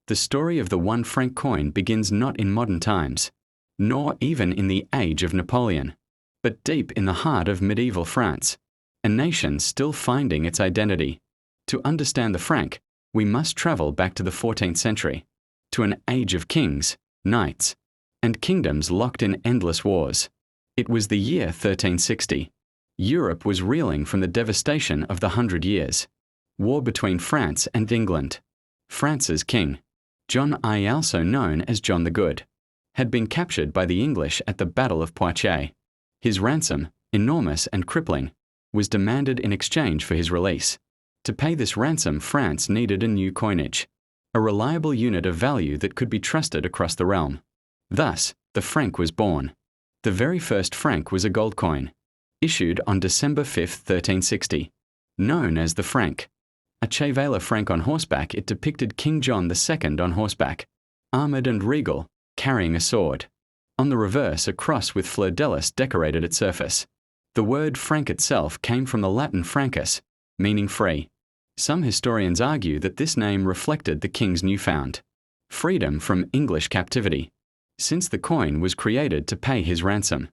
The story of the 1 franc coin begins not in modern times, nor even in the age of Napoleon, but deep in the heart of medieval France, a nation still finding its identity. To understand the franc, we must travel back to the 14th century, to an age of kings, knights, and kingdoms locked in endless wars. It was the year 1360. Europe was reeling from the devastation of the 100 Years' War between France and England. France's king, John I, also known as John the Good, had been captured by the English at the Battle of Poitiers. His ransom, enormous and crippling, was demanded in exchange for his release. To pay this ransom, France needed a new coinage, a reliable unit of value that could be trusted across the realm. Thus, the franc was born. The very first franc was a gold coin, issued on December 5, 1360, known as the franc. A chevalier franc on horseback, it depicted King John II on horseback, armoured and regal, carrying a sword. On the reverse, a cross with fleur-de-lis decorated its surface. The word franc itself came from the Latin francus, meaning free. Some historians argue that this name reflected the king's newfound freedom from English captivity, since the coin was created to pay his ransom.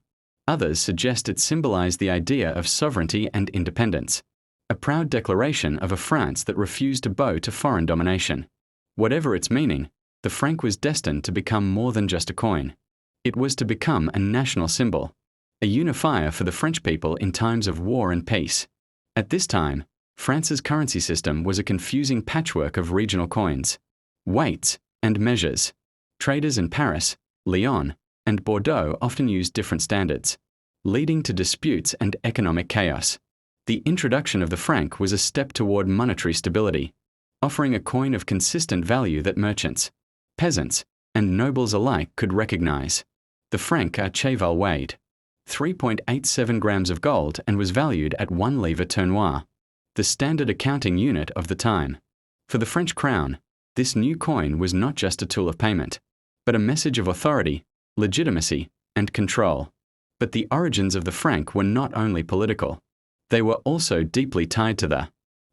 Others suggest it symbolized the idea of sovereignty and independence, a proud declaration of a France that refused to bow to foreign domination. Whatever its meaning, the franc was destined to become more than just a coin. It was to become a national symbol, a unifier for the French people in times of war and peace. At this time, France's currency system was a confusing patchwork of regional coins, weights, and measures. Traders in Paris, Lyon, and Bordeaux often used different standards, leading to disputes and economic chaos. The introduction of the franc was a step toward monetary stability, offering a coin of consistent value that merchants, peasants, and nobles alike could recognize. The franc à cheval weighed 3.87 grams of gold and was valued at 1 livre tournois, the standard accounting unit of the time. For the French crown, this new coin was not just a tool of payment, but a message of authority, legitimacy, and control. But the origins of the franc were not only political. They were also deeply tied to the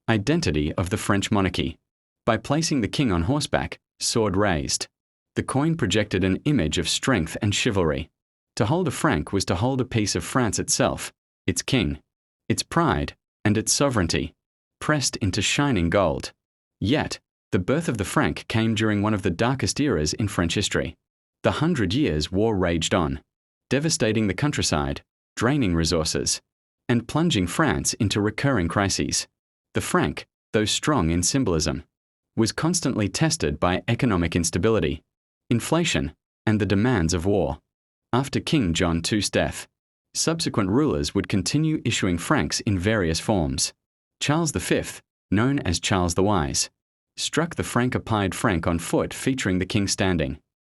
identity of the French monarchy. By placing the king on horseback, sword raised, the coin projected an image of strength and chivalry. To hold a franc was to hold a piece of France itself, its king, its pride, and its sovereignty, pressed into shining gold. Yet, the birth of the franc came during one of the darkest eras in French history. The 100 Years' War raged on, devastating the countryside, draining resources, and plunging France into recurring crises. The franc, though strong in symbolism, was constantly tested by economic instability, inflation, and the demands of war. After King John II's death, subsequent rulers would continue issuing francs in various forms. Charles V, known as Charles the Wise, struck the franc-a-pied franc on foot, featuring the king standing,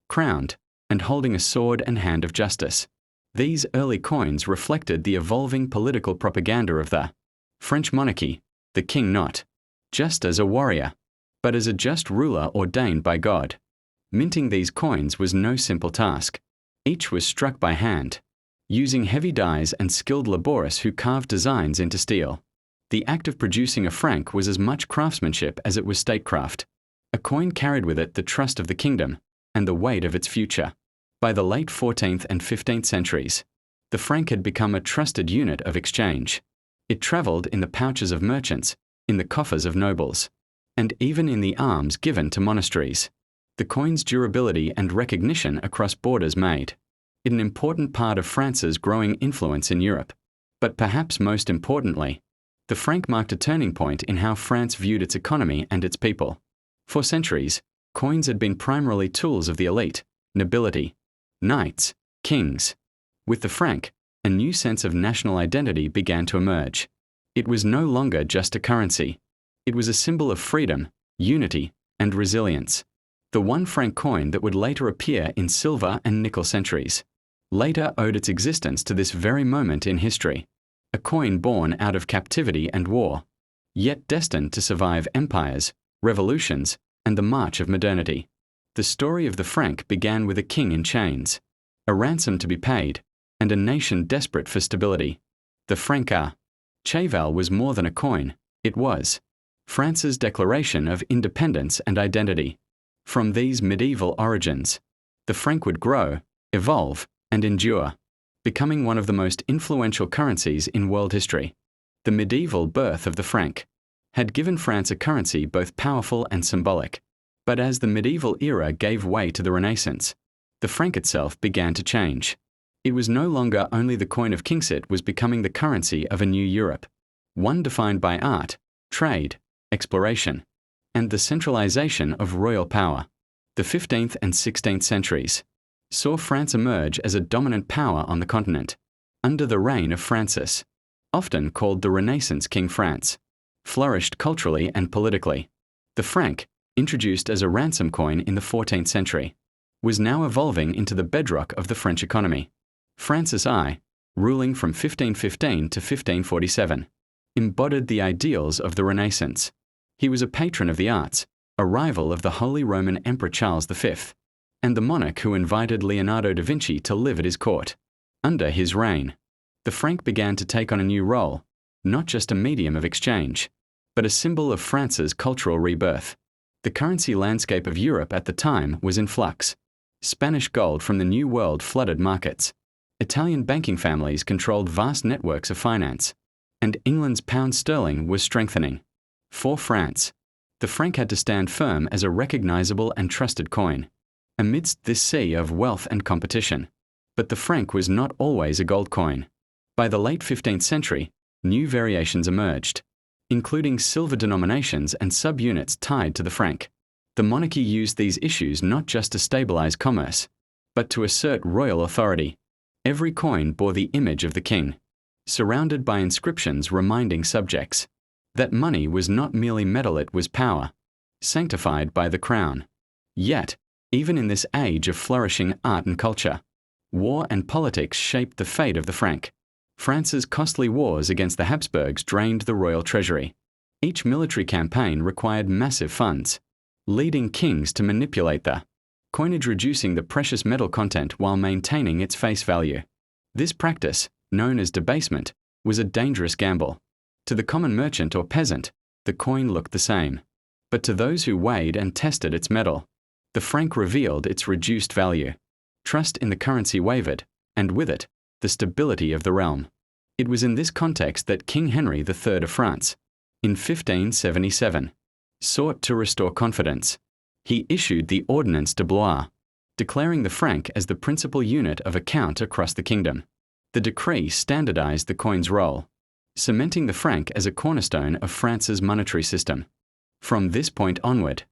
crowned, and holding a sword and hand of justice. These early coins reflected the evolving political propaganda of the French monarchy, the king not just as a warrior, but as a just ruler ordained by God. Minting these coins was no simple task. Each was struck by hand, using heavy dies and skilled laborists who carved designs into steel. The act of producing a franc was as much craftsmanship as it was statecraft. A coin carried with it the trust of the kingdom and the weight of its future. By the late 14th and 15th centuries, the franc had become a trusted unit of exchange. It travelled in the pouches of merchants, in the coffers of nobles, and even in the alms given to monasteries. The coin's durability and recognition across borders made it an important part of France's growing influence in Europe. But perhaps most importantly, the franc marked a turning point in how France viewed its economy and its people. For centuries, coins had been primarily tools of the elite, nobility, knights, kings. With the franc, a new sense of national identity began to emerge. It was no longer just a currency. It was a symbol of freedom, unity, and resilience. The 1 franc coin that would later appear in silver and nickel centuries later owed its existence to this very moment in history, a coin born out of captivity and war, yet destined to survive empires, revolutions, and the march of modernity. The story of the franc began with a king in chains, a ransom to be paid, and a nation desperate for stability. The franc à cheval was more than a coin, it was France's declaration of independence and identity. From these medieval origins, the franc would grow, evolve, and endure, becoming one of the most influential currencies in world history. The medieval birth of the franc had given France a currency both powerful and symbolic. But as the medieval era gave way to the Renaissance, the franc itself began to change. It was no longer only the coin of Kingsit was becoming the currency of a new Europe, one defined by art, trade, exploration, and the centralization of royal power. The 15th and 16th centuries saw France emerge as a dominant power on the continent, under the reign of Francis, often called the Renaissance King France, flourished culturally and politically. The franc, introduced as a ransom coin in the 14th century, was now evolving into the bedrock of the French economy. Francis I, ruling from 1515 to 1547, embodied the ideals of the Renaissance. He was a patron of the arts, a rival of the Holy Roman Emperor Charles V, and the monarch who invited Leonardo da Vinci to live at his court. Under his reign, the franc began to take on a new role, not just a medium of exchange, but a symbol of France's cultural rebirth. The currency landscape of Europe at the time was in flux. Spanish gold from the New World flooded markets. Italian banking families controlled vast networks of finance, and England's pound sterling was strengthening. For France, the franc had to stand firm as a recognizable and trusted coin, amidst this sea of wealth and competition. But the franc was not always a gold coin. By the late 15th century, new variations emerged, including silver denominations and subunits tied to the franc. The monarchy used these issues not just to stabilize commerce, but to assert royal authority. Every coin bore the image of the king, surrounded by inscriptions reminding subjects that money was not merely metal, it was power, sanctified by the crown. Yet, even in this age of flourishing art and culture, war and politics shaped the fate of the franc. France's costly wars against the Habsburgs drained the royal treasury. Each military campaign required massive funds, leading kings to manipulate the coinage, reducing the precious metal content while maintaining its face value. This practice, known as debasement, was a dangerous gamble. To the common merchant or peasant, the coin looked the same. But to those who weighed and tested its metal, the franc revealed its reduced value. Trust in the currency wavered, and with it, the stability of the realm. It was in this context that King Henry III of France, in 1577, sought to restore confidence. He issued the Ordonnance de Blois, declaring the franc as the principal unit of account across the kingdom. The decree standardized the coin's role, cementing the franc as a cornerstone of France's monetary system. From this point onward,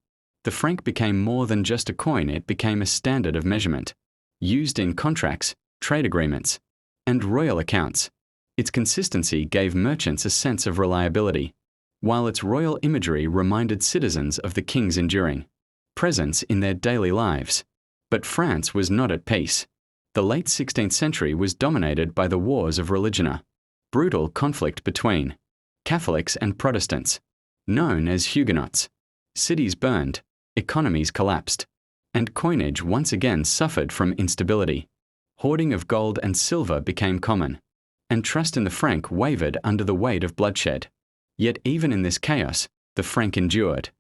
the franc became more than just a coin, it became a standard of measurement, used in contracts, trade agreements, and royal accounts. Its consistency gave merchants a sense of reliability, while its royal imagery reminded citizens of the king's enduring presence in their daily lives. But France was not at peace. The late 16th century was dominated by the wars of religion, a brutal conflict between Catholics and Protestants, known as Huguenots. Cities burned, economies collapsed, and coinage once again suffered from instability. Hoarding of gold and silver became common, and trust in the franc wavered under the weight of bloodshed. Yet even in this chaos, the franc endured.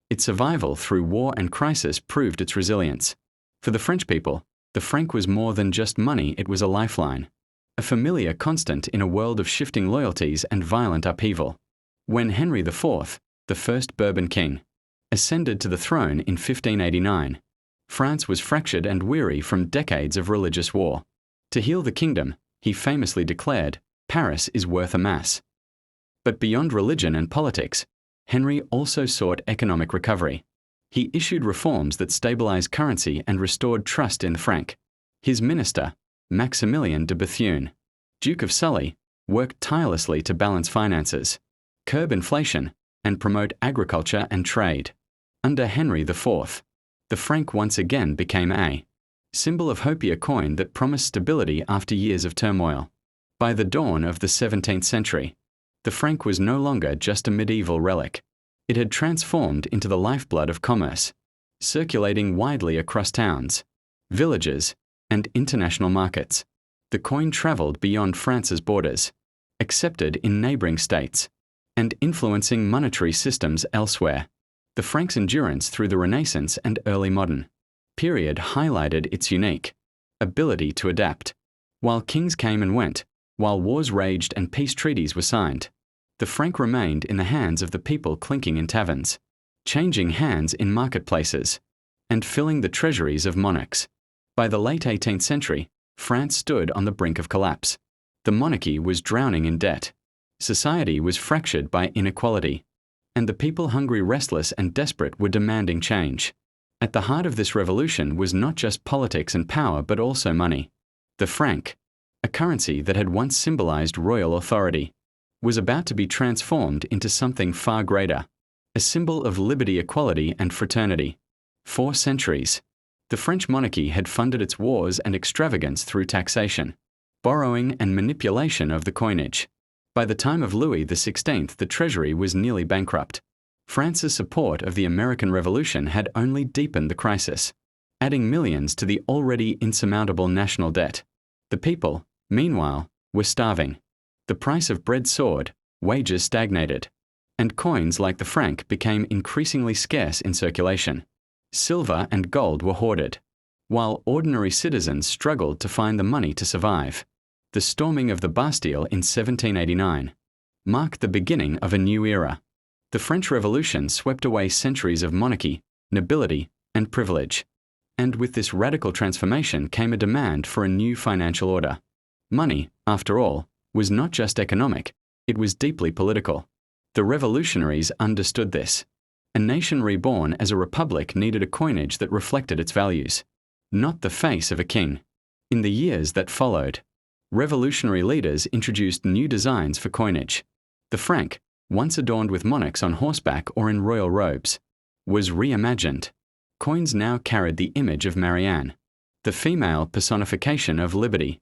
Its survival through war and crisis proved its resilience. For the French people, the franc was more than just money, it was a lifeline, a familiar constant in a world of shifting loyalties and violent upheaval. When Henry IV, the first Bourbon king, ascended to the throne in 1589, France was fractured and weary from decades of religious war. To heal the kingdom, he famously declared, "Paris is worth a mass." But beyond religion and politics, Henry also sought economic recovery. He issued reforms that stabilized currency and restored trust in the franc. His minister, Maximilian de Bethune, Duke of Sully, worked tirelessly to balance finances, curb inflation, and promote agriculture and trade. Under Henry IV, the franc once again became a symbol of hope, a coin that promised stability after years of turmoil. By the dawn of the 17th century, the franc was no longer just a medieval relic. It had transformed into the lifeblood of commerce, circulating widely across towns, villages, and international markets. The coin traveled beyond France's borders, accepted in neighboring states, and influencing monetary systems elsewhere. The franc's endurance through the Renaissance and early modern period highlighted its unique ability to adapt. While kings came and went, while wars raged and peace treaties were signed, the franc remained in the hands of the people, clinking in taverns, changing hands in marketplaces, and filling the treasuries of monarchs. By the late 18th century, France stood on the brink of collapse. The monarchy was drowning in debt. Society was fractured by inequality, and the people, hungry, restless, and desperate, were demanding change. At the heart of this revolution was not just politics and power, but also money. The franc, a currency that had once symbolized royal authority, was about to be transformed into something far greater, a symbol of liberty, equality, and fraternity. For centuries, the French monarchy had funded its wars and extravagance through taxation, borrowing, and manipulation of the coinage. By the time of Louis XVI, the treasury was nearly bankrupt. France's support of the American Revolution had only deepened the crisis, adding millions to the already insurmountable national debt. The people, meanwhile, were starving. The price of bread soared, wages stagnated, and coins like the franc became increasingly scarce in circulation. Silver and gold were hoarded, while ordinary citizens struggled to find the money to survive. The storming of the Bastille in 1789 marked the beginning of a new era. The French Revolution swept away centuries of monarchy, nobility, and privilege. And with this radical transformation came a demand for a new financial order. Money, after all, was not just economic, it was deeply political. The revolutionaries understood this. A nation reborn as a republic needed a coinage that reflected its values, not the face of a king. In the years that followed, revolutionary leaders introduced new designs for coinage. The franc, once adorned with monarchs on horseback or in royal robes, was reimagined. Coins now carried the image of Marianne, the female personification of liberty,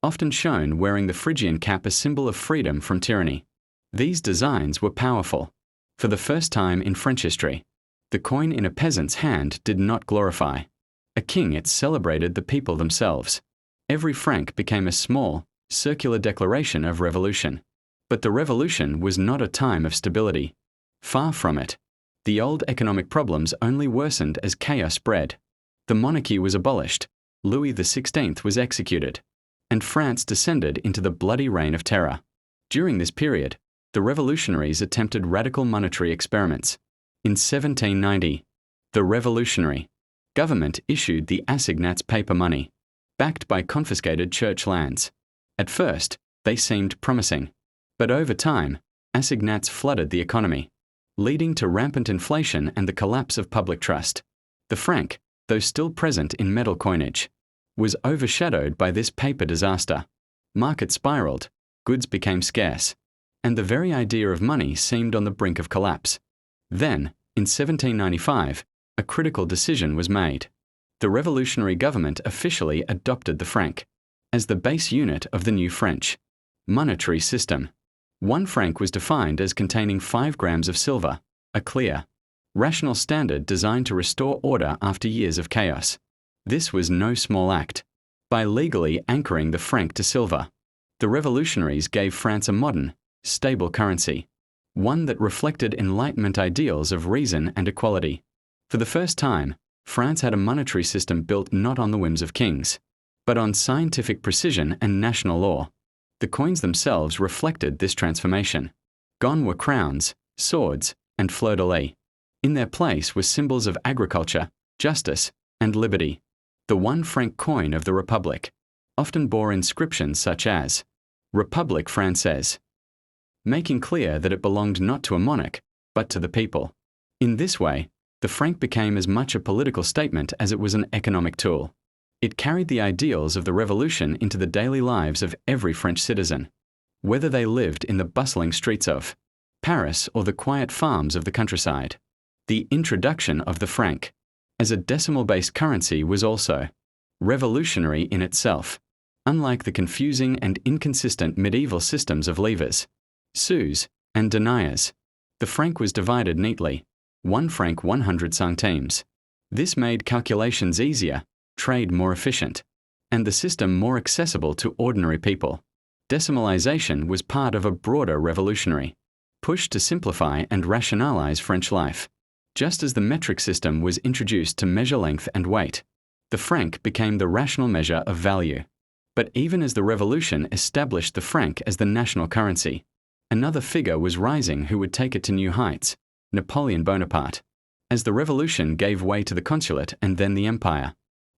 often shown wearing the Phrygian cap, a symbol of freedom from tyranny. These designs were powerful. For the first time in French history, the coin in a peasant's hand did not glorify a king, it celebrated the people themselves. Every franc became a small, circular declaration of revolution. But the revolution was not a time of stability. Far from it. The old economic problems only worsened as chaos spread. The monarchy was abolished, Louis XVI was executed, and France descended into the bloody reign of terror. During this period, the revolutionaries attempted radical monetary experiments. In 1790, the revolutionary government issued the assignats paper money, backed by confiscated church lands. At first, they seemed promising, but over time, assignats flooded the economy, leading to rampant inflation and the collapse of public trust. The franc, though still present in metal coinage, was overshadowed by this paper disaster. Markets spiraled, goods became scarce, and the very idea of money seemed on the brink of collapse. Then, in 1795, a critical decision was made. The revolutionary government officially adopted the franc as the base unit of the new French monetary system. 1 franc was defined as containing 5 grams of silver, a clear, rational standard designed to restore order after years of chaos. This was no small act. By legally anchoring the franc to silver, the revolutionaries gave France a modern, stable currency, one that reflected Enlightenment ideals of reason and equality. For the first time, France had a monetary system built not on the whims of kings, but on scientific precision and national law. The coins themselves reflected this transformation. Gone were crowns, swords, and fleur-de-lis. In their place were symbols of agriculture, justice, and liberty. The 1 franc coin of the Republic often bore inscriptions such as République Française, making clear that it belonged not to a monarch, but to the people. In this way, the franc became as much a political statement as it was an economic tool. It carried the ideals of the revolution into the daily lives of every French citizen, whether they lived in the bustling streets of Paris or the quiet farms of the countryside. The introduction of the franc as a decimal-based currency was also revolutionary in itself. Unlike the confusing and inconsistent medieval systems of livres, sous, and deniers, the franc was divided neatly, 1 franc 100 centimes. This made calculations easier, trade more efficient, and the system more accessible to ordinary people. Decimalization was part of a broader revolutionary push to simplify and rationalize French life. Just as the metric system was introduced to measure length and weight, the franc became the rational measure of value. But even as the revolution established the franc as the national currency, another figure was rising who would take it to new heights: Napoleon Bonaparte. As the revolution gave way to the consulate and then the empire,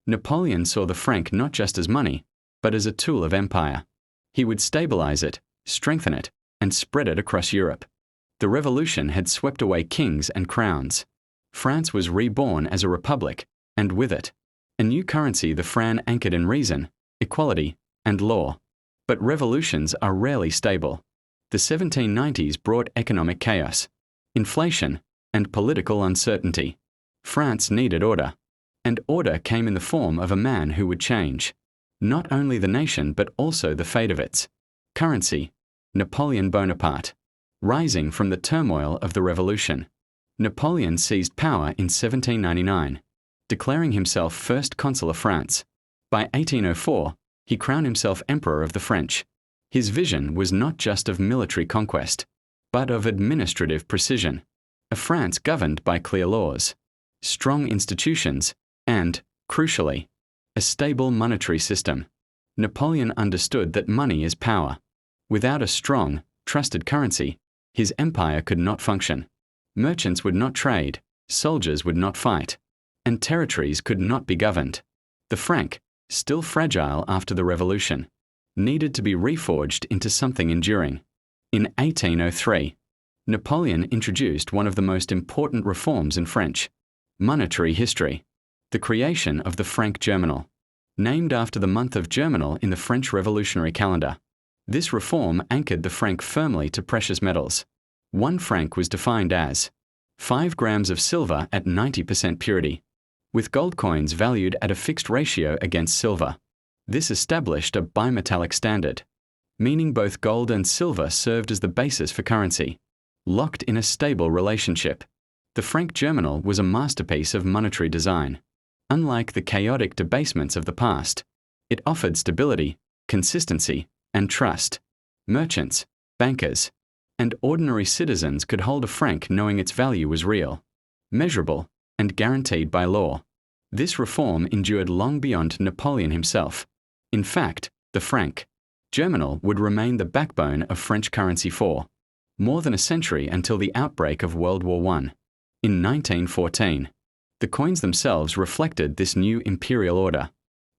Napoleon saw the franc not just as money, but as a tool of empire. He would stabilize it, strengthen it, and spread it across Europe. The revolution had swept away kings and crowns. France was reborn as a republic, and with it, a new currency, the franc, anchored in reason, equality, and law. But revolutions are rarely stable. The 1790s brought economic chaos, inflation, and political uncertainty. France needed order, and order came in the form of a man who would change not only the nation but also the fate of its currency: Napoleon Bonaparte. Rising from the turmoil of the revolution, Napoleon seized power in 1799, declaring himself first consul of France. By 1804, he crowned himself Emperor of the French. His vision was not just of military conquest, but of administrative precision, a France governed by clear laws, strong institutions, and, crucially, a stable monetary system. Napoleon understood that money is power. Without a strong, trusted currency, his empire could not function. Merchants would not trade, soldiers would not fight, and territories could not be governed. The franc, still fragile after the revolution, needed to be reforged into something enduring. In 1803, Napoleon introduced one of the most important reforms in French monetary history: the creation of the franc germinal, named after the month of Germinal in the French revolutionary calendar. This reform anchored the franc firmly to precious metals. 1 franc was defined as 5 grams of silver at 90% purity, with gold coins valued at a fixed ratio against silver. This established a bimetallic standard, meaning both gold and silver served as the basis for currency, locked in a stable relationship. The franc germinal was a masterpiece of monetary design. Unlike the chaotic debasements of the past, it offered stability, consistency, and trust. Merchants, bankers, and ordinary citizens could hold a franc knowing its value was real, measurable, and guaranteed by law. This reform endured long beyond Napoleon himself. In fact, the franc germinal would remain the backbone of French currency for more than a century, until the outbreak of World War I. In 1914, the coins themselves reflected this new imperial order.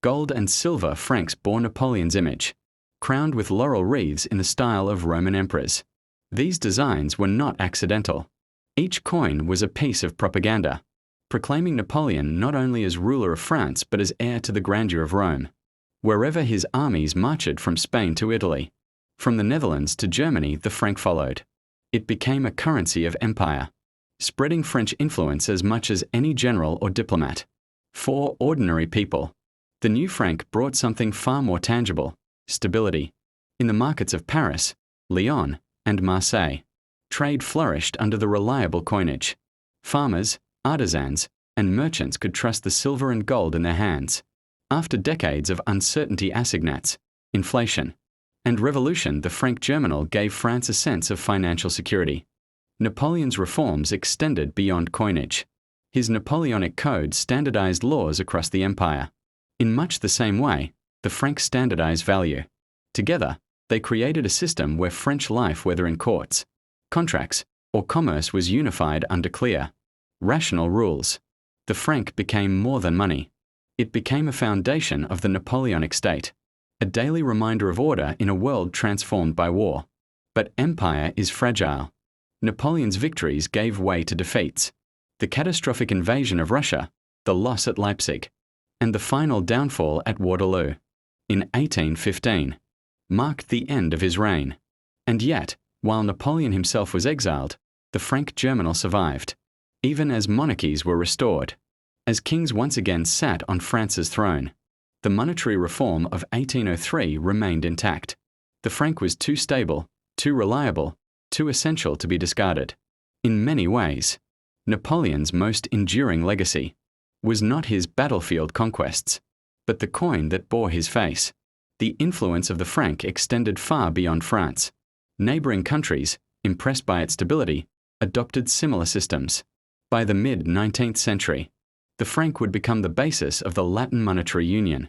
Gold and silver francs bore Napoleon's image, crowned with laurel wreaths in the style of Roman emperors. These designs were not accidental. Each coin was a piece of propaganda, proclaiming Napoleon not only as ruler of France but as heir to the grandeur of Rome. Wherever his armies marched from Spain to Italy, from the Netherlands to Germany, the franc followed. It became a currency of empire, spreading French influence as much as any general or diplomat. For ordinary people, the new franc brought something far more tangible: stability. In the markets of Paris, Lyon, and Marseille, trade flourished under the reliable coinage. Farmers, artisans, and merchants could trust the silver and gold in their hands. After decades of uncertainty, assignats, inflation, and revolution, the franc germinal gave France a sense of financial security. Napoleon's reforms extended beyond coinage. His Napoleonic Code standardized laws across the empire. In much the same way, the franc standardized value. Together, they created a system where French life, whether in courts, contracts, or commerce, was unified under clear, rational rules. The franc became more than money. It became a foundation of the Napoleonic state, a daily reminder of order in a world transformed by war. But empire is fragile. Napoleon's victories gave way to defeats. The catastrophic invasion of Russia, the loss at Leipzig, and the final downfall at Waterloo in 1815 marked the end of his reign. And yet, while Napoleon himself was exiled, the franc germinal survived, even as monarchies were restored. As kings once again sat on France's throne, the monetary reform of 1803 remained intact. The franc was too stable, too reliable, too essential to be discarded. In many ways, Napoleon's most enduring legacy was not his battlefield conquests, but the coin that bore his face. The influence of the franc extended far beyond France. Neighboring countries, impressed by its stability, adopted similar systems. By the mid-19th century, the franc would become the basis of the Latin monetary union,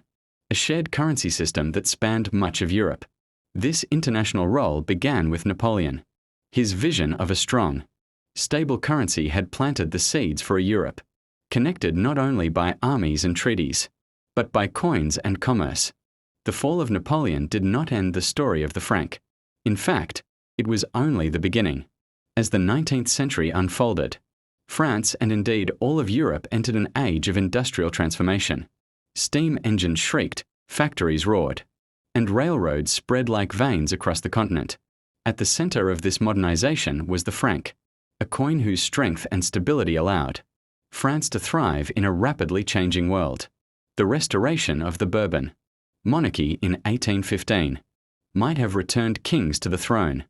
a shared currency system that spanned much of Europe. This international role began with Napoleon. His vision of a strong, stable currency had planted the seeds for a Europe, connected not only by armies and treaties, but by coins and commerce. The fall of Napoleon did not end the story of the franc. In fact, it was only the beginning. As the 19th century unfolded, France and indeed all of Europe entered an age of industrial transformation. Steam engines shrieked, factories roared, and railroads spread like veins across the continent. At the center of this modernization was the franc, a coin whose strength and stability allowed France to thrive in a rapidly changing world. The restoration of the Bourbon monarchy in 1815 might have returned kings to the throne,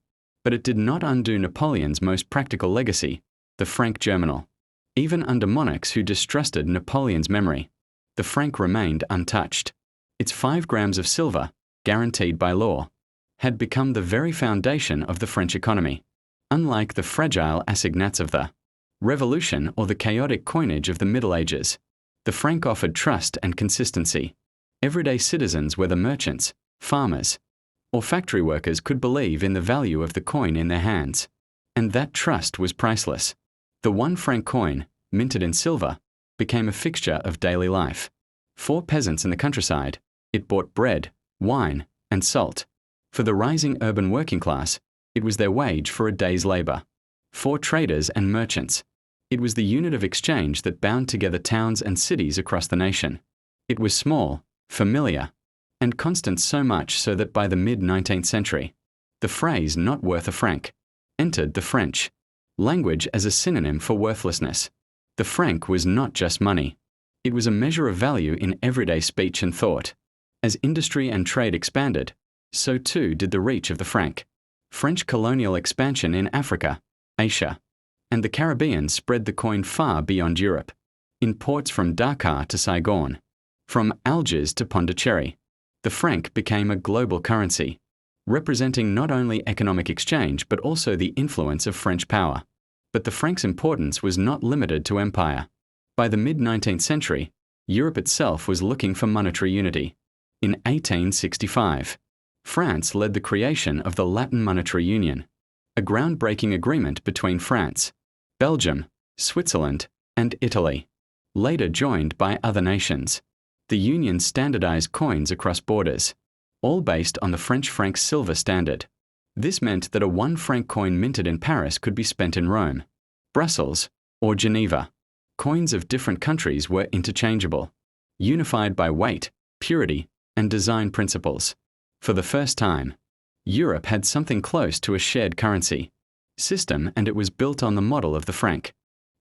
but it did not undo Napoleon's most practical legacy, the franc germinal. Even under monarchs who distrusted Napoleon's memory, the franc remained untouched. Its 5 grams of silver, guaranteed by law, had become the very foundation of the French economy. Unlike the fragile assignats of the Revolution or the chaotic coinage of the Middle Ages, the franc offered trust and consistency. Everyday citizens, whether merchants, farmers, or factory workers, could believe in the value of the coin in their hands, and that trust was priceless. The 1 franc coin, minted in silver, became a fixture of daily life. For peasants in the countryside, it bought bread, wine, and salt. For the rising urban working class, it was their wage for a day's labor. For traders and merchants, it was the unit of exchange that bound together towns and cities across the nation. It was small, familiar, and constant, so much so that by the mid-19th century, the phrase "not worth a franc" entered the French language as a synonym for worthlessness. The franc was not just money. It was a measure of value in everyday speech and thought. As industry and trade expanded, so too did the reach of the franc. French colonial expansion in Africa, Asia, and the Caribbean spread the coin far beyond Europe. In ports from Dakar to Saigon, from Algiers to Pondicherry, the franc became a global currency, representing not only economic exchange but also the influence of French power. But the franc's importance was not limited to empire. By the mid-19th century, Europe itself was looking for monetary unity. In 1865, France led the creation of the Latin Monetary Union, a groundbreaking agreement between France, Belgium, Switzerland, and Italy, later joined by other nations. The union standardized coins across borders, all based on the French franc's silver standard. This meant that a 1 franc coin minted in Paris could be spent in Rome, Brussels, or Geneva. Coins of different countries were interchangeable, unified by weight, purity, and design principles. For the first time, Europe had something close to a shared currency system, and it was built on the model of the franc.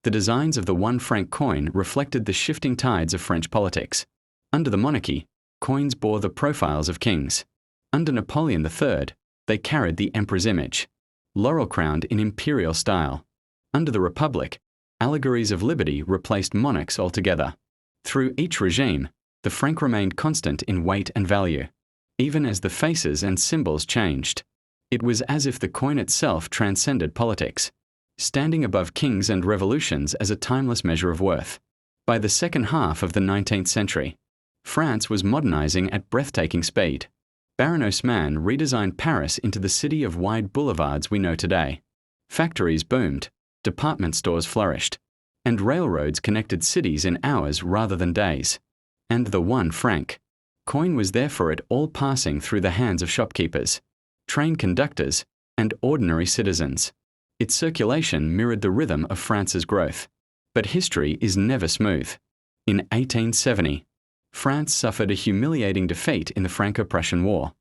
The designs of the 1 franc coin reflected the shifting tides of French politics. Under the monarchy, coins bore the profiles of kings. Under Napoleon III, they carried the emperor's image, laurel-crowned in imperial style. Under the Republic, allegories of liberty replaced monarchs altogether. Through each regime, the franc remained constant in weight and value, even as the faces and symbols changed. It was as if the coin itself transcended politics, standing above kings and revolutions as a timeless measure of worth. By the second half of the 19th century, France was modernizing at breathtaking speed. Baron Haussmann redesigned Paris into the city of wide boulevards we know today. Factories boomed, department stores flourished, and railroads connected cities in hours rather than days. And the 1 franc coin was there for it all, passing through the hands of shopkeepers, train conductors, and ordinary citizens. Its circulation mirrored the rhythm of France's growth. But history is never smooth. In 1870, France suffered a humiliating defeat in the Franco-Prussian War,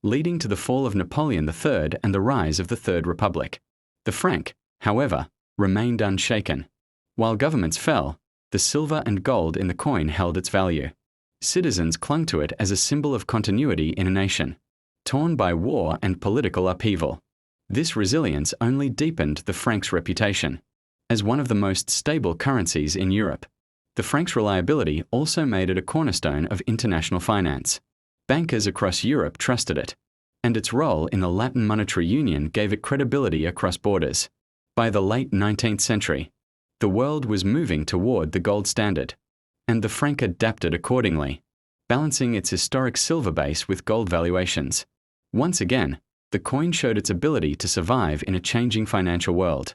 leading to the fall of Napoleon III and the rise of the Third Republic. The franc, however, remained unshaken. While governments fell, the silver and gold in the coin held its value. Citizens clung to it as a symbol of continuity in a nation, torn by war and political upheaval. This resilience only deepened the franc's reputation as one of the most stable currencies in Europe. The franc's reliability also made it a cornerstone of international finance. Bankers across Europe trusted it, and its role in the Latin monetary union gave it credibility across borders. By the late 19th century, The world was moving toward the gold standard, and the franc adapted accordingly, balancing its historic silver base with gold valuations. Once again, the coin showed its ability to survive in a changing financial world.